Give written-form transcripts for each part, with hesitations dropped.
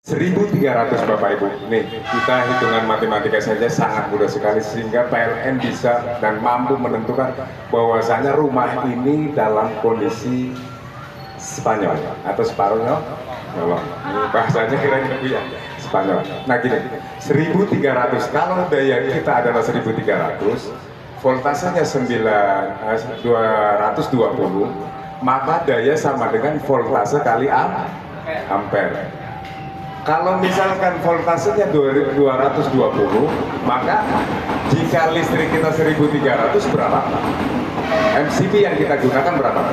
1.300 Bapak Ibu. Nih, kita hitungan matematika saja sangat mudah sekali sehingga PLN bisa dan mampu menentukan bahwasanya rumah ini dalam kondisi Spanyol atau Spanyol. Ini bahasanya kira-kira ya, Spanyol. Nah gini, 1.300 kalau daya kita adalah 1.300, voltasenya 220, maka daya sama dengan voltase kali ampere. Kalau misalkan voltasenya 220, maka jika listrik kita 1.300 berapa? MCB yang kita gunakan berapa?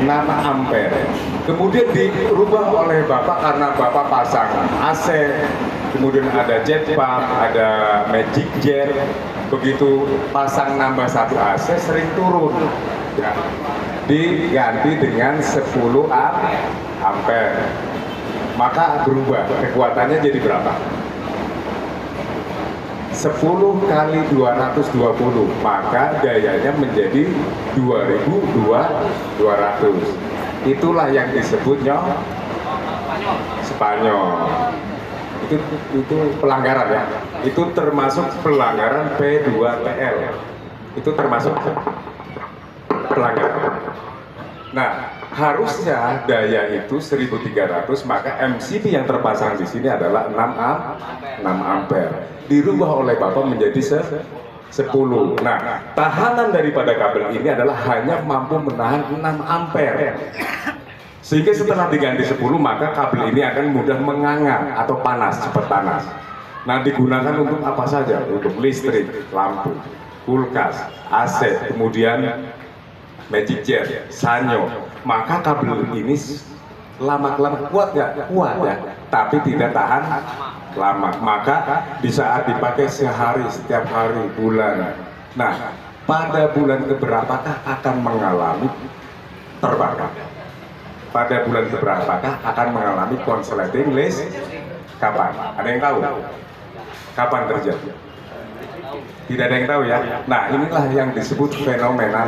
6 ampere. Kemudian dirubah oleh Bapak karena Bapak pasang AC, kemudian ada jet pump, ada magic jet. Begitu pasang nambah satu AC sering turun. Ya. Diganti dengan 10 ampere, maka berubah kekuatannya jadi berapa? 10 kali 220, maka dayanya menjadi 2.200. Itulah yang disebutnya Spanyol. Itu pelanggaran ya. Itu termasuk pelanggaran P2TL. Itu termasuk pelanggaran. Nah, harusnya daya itu 1.300, maka MCB yang terpasang di sini adalah 6 ampere. Dirubah oleh Bapak menjadi 10. Nah, tahanan daripada kabel ini adalah hanya mampu menahan 6 ampere. Sehingga setelah diganti 10, maka kabel ini akan mudah menganga atau panas, cepat panas. Nah, digunakan untuk apa saja? Untuk listrik, lampu, kulkas, AC, kemudian magic jet, sanyo. Maka kabel ini lama-lama kuat nggak? Kuat ya, tapi tidak tahan lama. Maka di saat dipakai sehari, setiap hari, bulan. Nah, pada bulan keberapakah akan mengalami terbakar? Pada bulan keberapakah akan mengalami konsleting list? Kapan? Ada yang tahu? Kapan terjadi? Tidak ada yang tahu ya. Nah, inilah yang disebut fenomena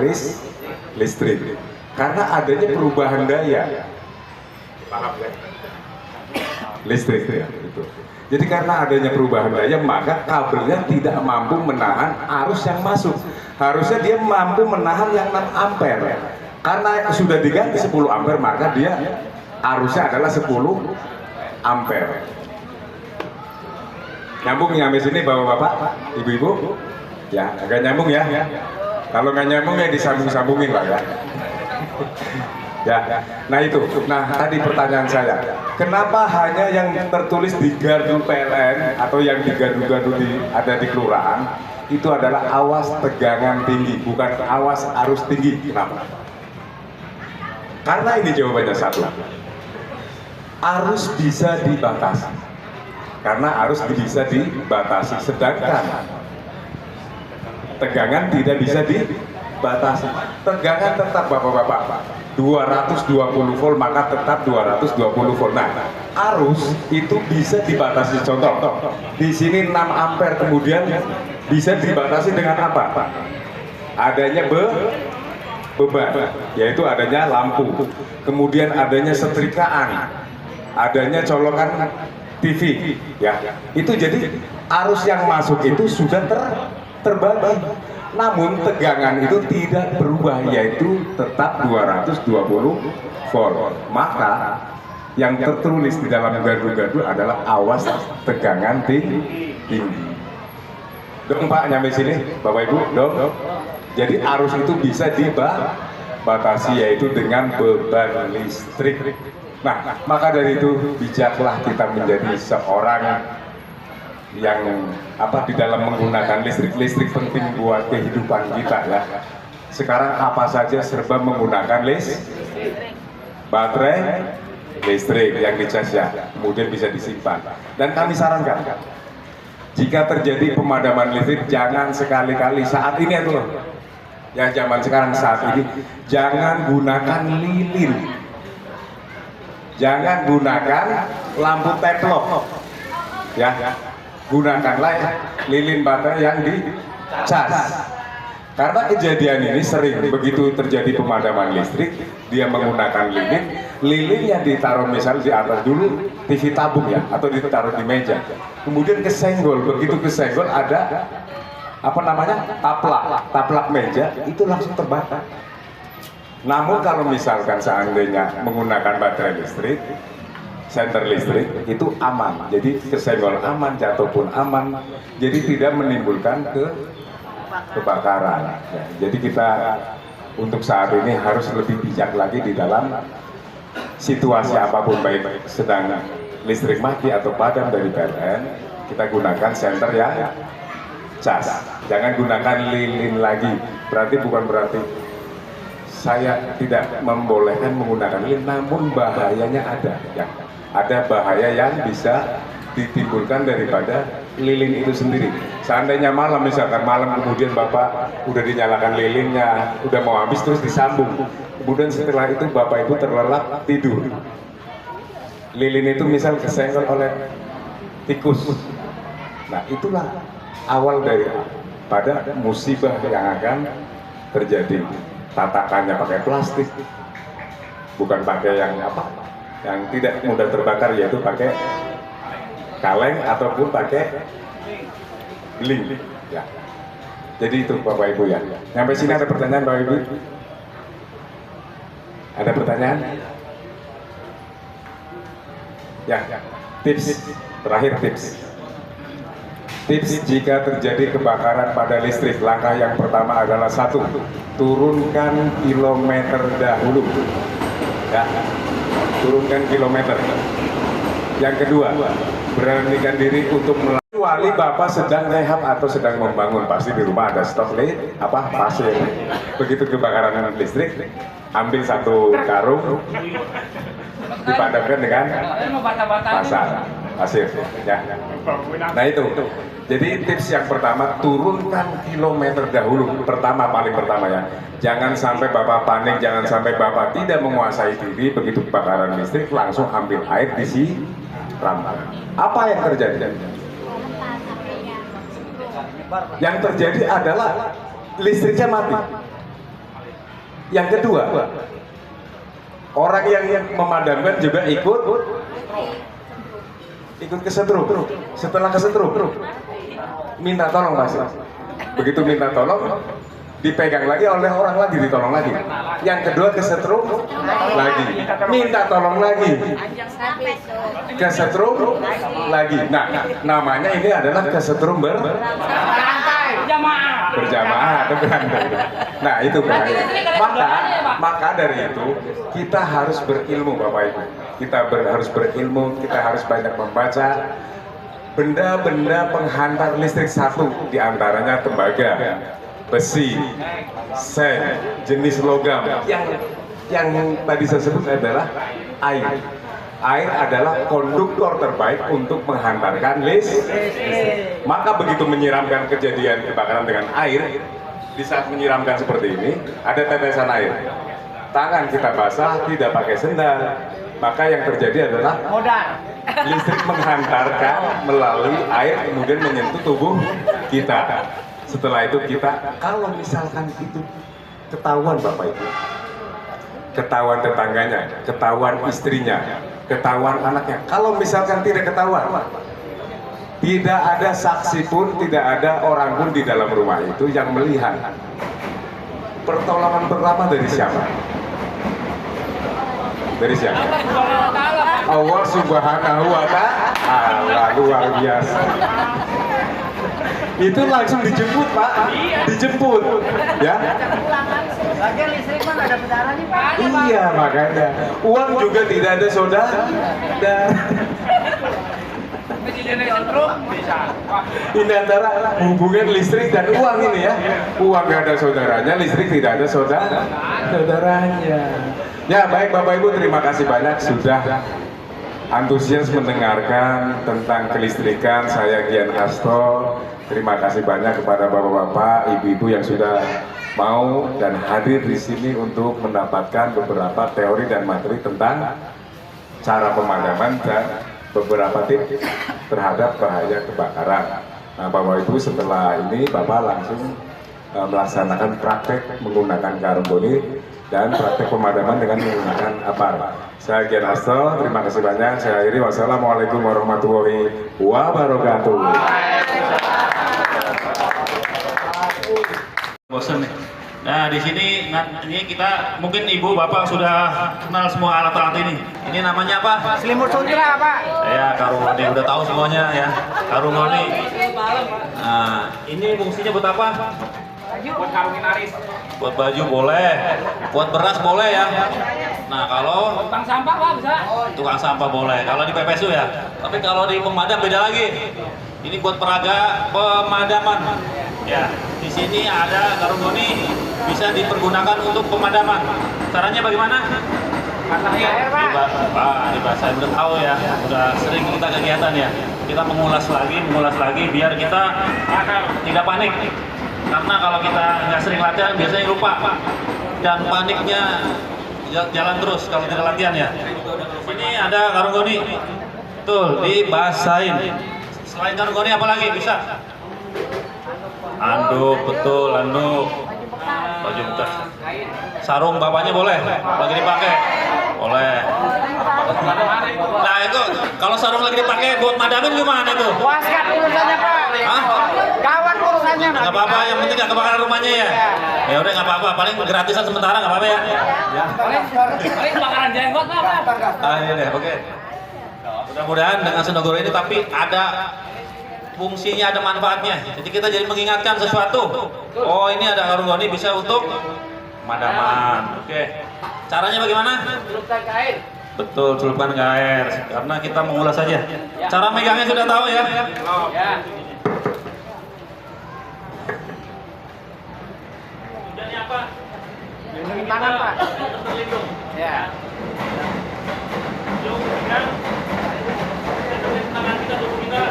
listrik, karena adanya perubahan daya. Paham ya? Listrik ya, itu. Jadi karena adanya perubahan daya, maka kabelnya tidak mampu menahan arus yang masuk. Harusnya dia mampu menahan yang 6 ampere. Karena sudah diganti 10 ampere, maka dia arusnya adalah 10 ampere. Nyambung nyampe sini Bapak-bapak, Ibu-ibu? Ya, agak nyambung ya. Kalau nggak nyambung ya disambung-sambungin Pak ya. Ya, nah itu. Nah tadi pertanyaan saya, kenapa hanya yang tertulis di gardu PLN atau yang di gardu-gardu ada di kelurahan itu adalah awas tegangan tinggi, bukan awas arus tinggi? Kenapa? Karena ini jawabannya satu. Arus bisa dibatasi. Karena arus bisa dibatasi, sedangkan tegangan tidak bisa dibatasi. Tegangan tetap Bapak-bapak 220 volt, maka tetap 220 volt. Nah, arus itu bisa dibatasi. Contoh, di sini 6 ampere, kemudian bisa dibatasi dengan apa? Adanya beban, yaitu adanya lampu, kemudian adanya setrikaan, adanya colokan TV, ya. Itu jadi arus yang masuk itu sudah terbagi, namun tegangan itu tidak berubah, yaitu tetap 220 volt. Maka yang tertulis di dalam gardu-gardu adalah awas tegangan tinggi. Dong Pak, nyampe sini Bapak Ibu, dong. Jadi arus itu bisa dibatasi, yaitu dengan beban listrik. Nah, maka dari itu bijaklah kita menjadi seorang yang di dalam menggunakan listrik penting buat kehidupan kita ya. Sekarang apa saja serba menggunakan baterai listrik yang dicas ya, kemudian bisa disimpan. Dan kami sarankan, jika terjadi pemadaman listrik, jangan sekali-kali saat ini itu loh, ya zaman sekarang saat ini, jangan gunakan lilin, jangan gunakan lampu teplok, ya. Gunakanlah lilin baterai yang dicas. Karena kejadian ini sering, begitu terjadi pemadaman listrik, dia menggunakan lilin, lilinnya ditaruh misal di atas dulu TV tabung ya, atau ditaruh di meja, kemudian kesenggol, begitu kesenggol ada apa namanya taplak meja, itu langsung terbakar. Namun kalau misalkan seandainya menggunakan baterai listrik, senter listrik, itu aman, jadi kesenggol aman, jatuh pun aman, jadi tidak menimbulkan kebakaran ya. Jadi kita untuk saat ini harus lebih bijak lagi di dalam situasi apapun, baik sedang listrik mati atau padam dari PLN, kita gunakan senter ya cas, jangan gunakan lilin lagi. Bukan berarti saya tidak membolehkan menggunakan lilin, namun bahayanya ada ya. Ada bahaya yang bisa ditimbulkan daripada lilin itu sendiri. Seandainya malam, misalkan malam kemudian Bapak udah dinyalakan lilinnya, udah mau habis terus disambung, kemudian setelah itu Bapak Ibu terlelap tidur, lilin itu misal kesenggol oleh tikus, nah itulah awal dari pada musibah yang akan terjadi. Tatakannya pakai plastik, bukan pakai yang apa, yang tidak mudah terbakar, yaitu pakai kaleng ataupun pakai beling ya. Jadi itu Bapak Ibu ya. Sampai sini ada pertanyaan Bapak Ibu? Ada pertanyaan? Ya, tips terakhir, tips jika terjadi kebakaran pada listrik. Langkah yang pertama adalah 1, turunkan kilometer dahulu ya, turunkan kilometer. Yang kedua, beranikan diri untuk kecuali Bapak sedang rehab atau sedang membangun, pasti di rumah ada stok pasir. Begitu kebakaran listrik, ambil 1 karung, dipadamkan dengan pasir ya. Nah itu. Jadi tips yang pertama, turunkan kilometer dahulu. Paling pertama ya. Jangan sampai Bapak panik, jangan sampai Bapak tidak menguasai diri, begitu kebakaran listrik langsung ambil air disiram. Apa yang terjadi? Yang terjadi adalah listriknya mati. Yang kedua, orang yang memadamkan juga ikut kesetrum. Setelah kesetrum, minta tolong Mas. Begitu minta tolong, dipegang lagi oleh orang lagi, ditolong lagi. Yang kedua kesetrum lagi, minta tolong lagi, kesetrum lagi. Nah, namanya ini adalah kesetrum berjamaah atau berantai. Nah itu bahaya. Maka dari itu kita harus berilmu Bapak Ibu. Kita harus berilmu, kita harus banyak membaca benda-benda penghantar listrik. 1 diantaranya tembaga, besi, seng, jenis logam. Yang tadi saya sebut adalah air. Air adalah konduktor terbaik untuk menghantarkan listrik. Maka begitu menyiramkan kejadian kebakaran dengan air, di saat menyiramkan seperti ini, ada tetesan air. Tangan kita basah, tidak pakai sendal, maka yang terjadi adalah listrik menghantarkan melalui air, kemudian menyentuh tubuh kita. Setelah itu kita, kalau misalkan itu ketahuan Bapak Ibu, ketahuan tetangganya, ketahuan istrinya, ketahuan anaknya. Kalau misalkan tidak ketahuan, tidak ada saksi pun, tidak ada orang pun di dalam rumah itu yang melihat. Pertolongan pertama dari siapa? Dari siapa? Allah Subhanahu wa Ta'ala. Luar biasa. Itu langsung dijemput Pak, dijemput ya. Bagian listrik kan ada berdarah nih Pak. Iya makanya uang juga tidak ada saudara. Ini antara hubungan listrik dan uang ini ya. Uang gak ada saudaranya, listrik tidak ada saudaranya. Ya baik Bapak Ibu, terima kasih banyak sudah antusias mendengarkan tentang kelistrikan. Saya Gian Hasto. Terima kasih banyak kepada bapak-bapak, ibu-ibu yang sudah mau dan hadir di sini untuk mendapatkan beberapa teori dan materi tentang cara pemadaman dan beberapa tips terhadap bahaya kebakaran. Nah, Bapak Ibu, setelah ini Bapak langsung melaksanakan praktek menggunakan karung boni dan praktek pemadaman dengan menggunakan APAR. Saya Gian Hasto, terima kasih banyak. Saya akhiri, wassalamualaikum warahmatullahi wabarakatuh. Bosen nih. Nah di sini ini kita mungkin ibu bapak sudah kenal semua alat-alat ini. Ini namanya apa? Selimut sutra, Pak. Ya karungoni udah tahu semuanya ya. Karungoni. Nah ini fungsinya buat apa? Buat karungin aris. Buat baju boleh, buat beras boleh ya. Nah kalau Tukang sampah, Pak, bisa. tukang sampah boleh. Kalau di PPSU ya. Tapi kalau di pemadam beda lagi. Ini buat peraga pemadaman. Ya, di sini ada karungoni bisa dipergunakan untuk pemadaman. Caranya bagaimana? Air, Pak. Di bahasa udah tahu ya, udah sering kita kegiatan ya. Kita mengulas lagi biar kita tidak panik. Karena kalau kita nggak sering latihan biasanya lupa dan paniknya jalan terus kalau tidak latihan ya. Ini ada karungoni, tuh dibasahin. Selain karungoni apa lagi bisa? Anduk, betul anduk. Baju bekas. Sarung bapaknya boleh, lagi dipakai. Boleh. Nah itu kalau sarung lagi dipakai buat madamin gimana itu? Waskat urusannya, Pak. Hah? Kawan urusannya, Pak. Nggak apa-apa, yang penting nggak kebakaran rumahnya ya. Ya udah nggak apa-apa, paling gratisan sementara nggak apa-apa ya. Paling bakaran jenggot, Pak. Ah ini deh, oke. Mudah-mudahan dengan Senogoro ini tapi ada fungsinya, ada manfaatnya. Jadi kita jadi mengingatkan sesuatu. Oh ini ada karungoni bisa untuk pemadaman. Oke. Caranya bagaimana? Celupkan ke air. Betul, celupkan ke air. Karena kita mengulas saja. Cara megangnya sudah tahu ya. Ya. Tujuannya apa? Lindungi tangan, Pak. Terlindung. Ya. Tangan kita, tubuh kita.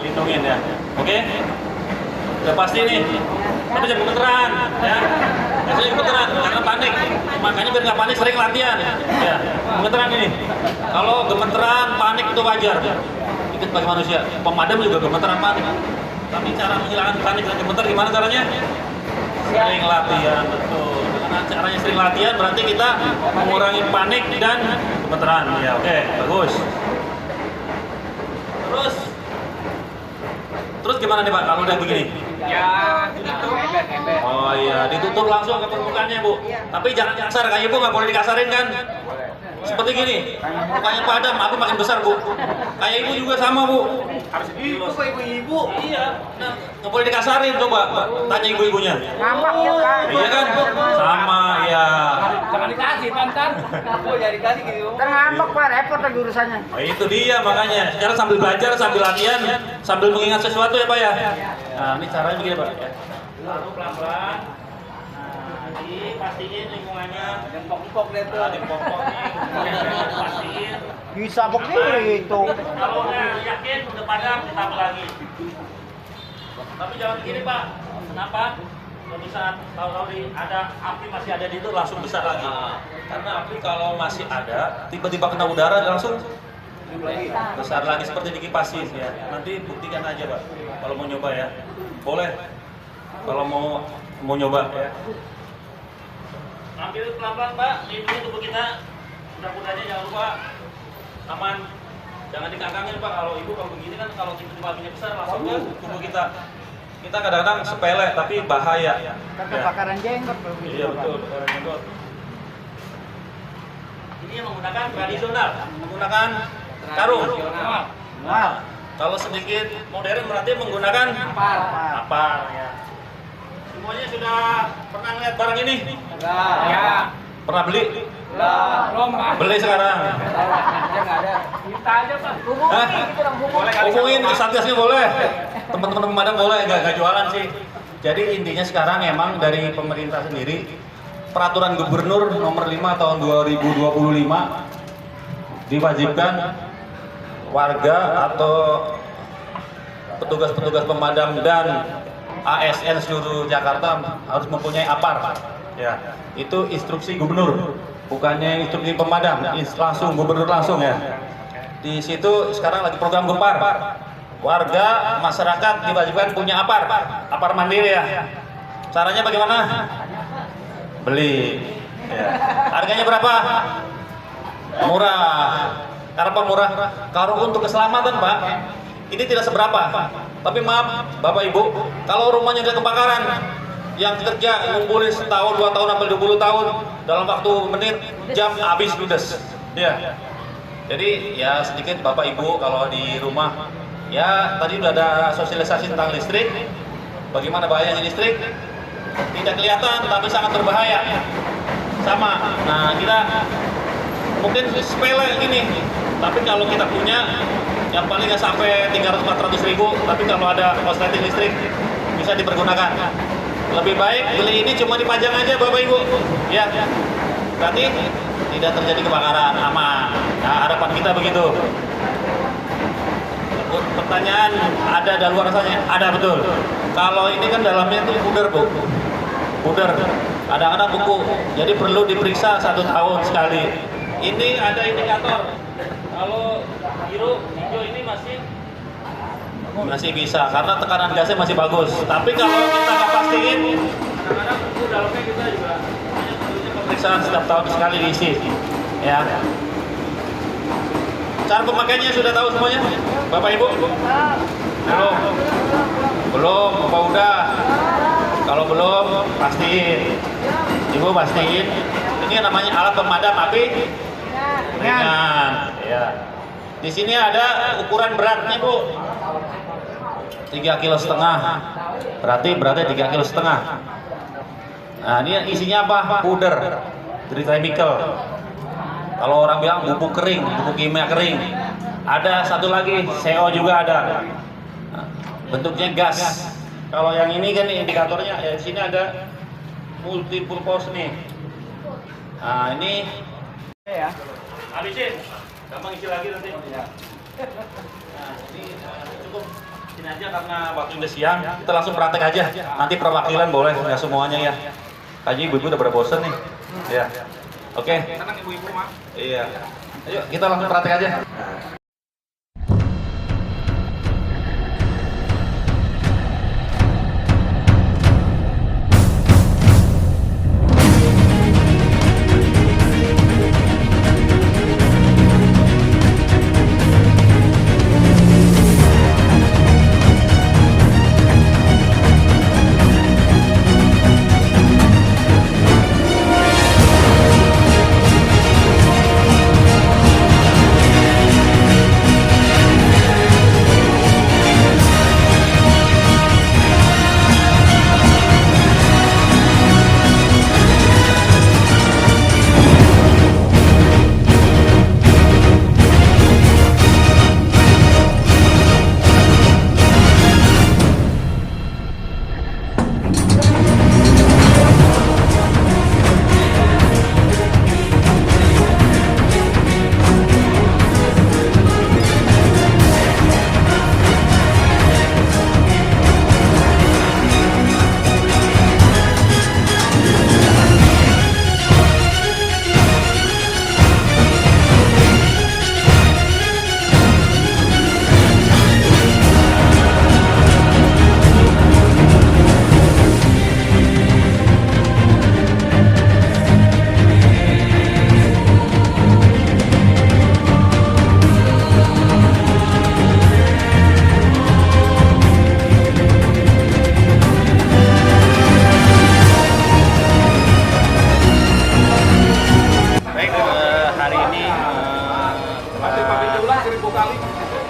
Lindungin ya. Oke? Udah pasti nih. Tapi jangan gemeteran ya. Biasanya gemeteran karena panik. Makanya biar nggak panik sering latihan. Ya, gemeteran ini. Kalau gemeteran, panik itu wajar. Itu bagi manusia. Pemadam juga gemeteran, panik. Tapi cara menghilangkan panik dan gemeter gimana caranya? Sering latihan, betul. Dengan caranya sering latihan berarti kita mengurangi panik dan gemeteran. Ya, oke, bagus. Terus gimana nih Pak kalau udah begini? Ya, gitu. Ember. Oh iya, ditutup langsung ke permukaannya Bu. Tapi jangan kasar, kayak Ibu nggak boleh dikasarin kan? Seperti gini, mukanya padam, aku makin besar Bu. Kayak Ibu juga sama Bu. Harus Itu kok ibu-ibu. Iya, nah, nggak boleh dikasarin coba. Tanya ibu-ibunya. Ngambek ya, Pak. Iya kan? Sama ya. Jangan dikasih, pantan. Aku jadi dikasih gitu. Kan ngambek, Pak. Repot lagi urusannya. Nah, itu dia makanya. Sekarang sambil belajar, sambil latihan, sambil mengingat sesuatu ya Pak ya. Nah, ini caranya begini Pak. Lalu pelan-pelan. Nah, pastiin lingkungannya. Empok-empok deh tuh. Dipopok nih. Pastiin. Bisa begitu. Kalau udah yakin, udah padam, ditambah lagi. Tapi jangan begini Pak. Kenapa? Suatu saat tahu-tahu ada api masih ada di itu langsung besar lagi. Karena api kalau masih ada, tiba-tiba kena udara langsung besar lagi seperti dikipasin ya. Nanti buktikan aja Pak. Kalau mau nyoba ya, boleh. Kalau mau nyoba ya. Ambil pelan-pelan Pak, lindungi tubuh kita. Mudah-mudahannya jangan lupa aman. Jangan dikangkangin Pak. Kalau ibu kalau begini kan kalau tiba-tiba apinya besar langsung ke tubuh kita. Kita kadang-kadang sepele tapi bahaya. Kan kebakaran jenggot kalau gitu. Iya betul, kebakaran jenggot. Ini yang menggunakan tradisional, menggunakan karung. Nah, Kalau sedikit modern berarti menggunakan apar ya. Semuanya sudah pernah lihat barang ini? ya. Pernah beli? Belum, Pak. Beli sekarang. Enggak ada. Minta aja, Pak. Hah? Gitu dong, hubungi. Hubungin ke Satgasnya boleh. Teman-teman pemadam boleh, nggak jualan sih. Jadi intinya sekarang emang dari pemerintah sendiri peraturan gubernur nomor 5 tahun 2025 diwajibkan warga atau petugas-petugas pemadam dan ASN seluruh Jakarta harus mempunyai APAR. Ya, itu instruksi gubernur, bukannya instruksi pemadam, langsung gubernur langsung ya. Di situ sekarang lagi program Gempar. Warga masyarakat diwajibkan punya APAR mandiri ya. Caranya bagaimana? beli. Ya. Harganya berapa? Murah. Kenapa murah? Kalau untuk keselamatan Pak, ini tidak seberapa. Tapi maaf Bapak Ibu, kalau rumahnya udah kebakaran, yang kerja ngumpulin setahun, 2 tahun, sampai 20 tahun, dalam waktu menit, jam habis ludes. Ya. Jadi ya sedikit Bapak Ibu kalau di rumah, ya tadi udah ada sosialisasi tentang listrik, bagaimana bahayanya listrik, tidak kelihatan tapi sangat berbahaya. Sama, nah kita mungkin sepele gini, tapi kalau kita punya, yang paling nggak sampai 300-400 ribu, tapi kalau ada korsleting listrik bisa dipergunakan. Lebih baik beli ini cuma dipajang aja Bapak Ibu, ya. Berarti tidak terjadi kebakaran, aman. Nah, harapan kita begitu. Pertanyaan, ada daluarsanya? Ada, betul. Kalau ini kan dalamnya itu puder Bu, puder. Kadang-kadang beku, jadi perlu diperiksa 1 tahun sekali. Ini ada indikator. Kalau biru, hijau ini masih bisa karena tekanan gasnya masih bagus. Tapi kalau kita nggak pastiin, kadang-kadang beku dalamnya kita juga pemeriksaan setiap tahun sekali diisi. Ya. Cara pemakaiannya sudah tahu semuanya, Bapak Ibu? Belum. Belum, apa udah? Kalau belum, pastiin. Ibu pastiin. Ini namanya alat pemadam api ringan. Ya. Di sini ada ukuran beratnya, Bu. 3,5 kg. Berarti beratnya 3,5 kg. Nah, ini isinya apa? Puder, chemical. Kalau orang bilang bubuk kering, bubuk kimia kering. Ada satu lagi, CO juga ada. Nah, bentuknya gas. Kalau yang ini kan indikatornya, ya di sini ada multipurpose nih. Nah, ini Ya. habisin. Gampang isi lagi nanti. Ya. Nah, ini cukup. Sini aja karena waktu udah siang, kita langsung praktek aja. Nanti perwakilan boleh, nggak semuanya ya. Kayaknya ibu-ibu udah pada bosen nih. Ya. Oke. Tenang ibu-ibu mah. Iya. Ayo kita langsung praktek aja.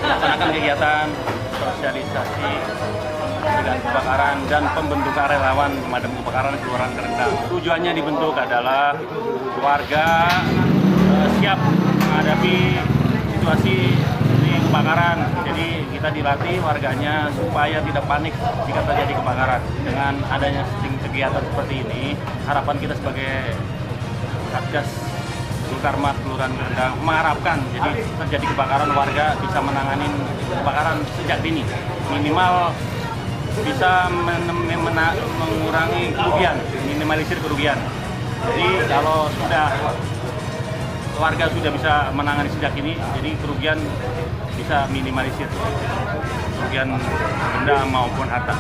melaksanakan kegiatan sosialisasi dengan kebakaran dan pembentukan relawan pemadam kebakaran Kelurahan Kerendang. Tujuannya dibentuk adalah warga siap menghadapi situasi di kebakaran. Jadi kita dilatih warganya supaya tidak panik jika terjadi kebakaran. Dengan adanya kegiatan seperti ini, harapan kita sebagai Satgas Zulkarmat Kelurahan Kerendang mengharapkan jadi terjadi kebakaran warga bisa menangani kebakaran sejak dini, minimal bisa mengurangi kerugian, minimalisir kerugian. Jadi kalau sudah warga sudah bisa menangani sejak ini, jadi kerugian bisa minimalisir, kerugian benda maupun harta.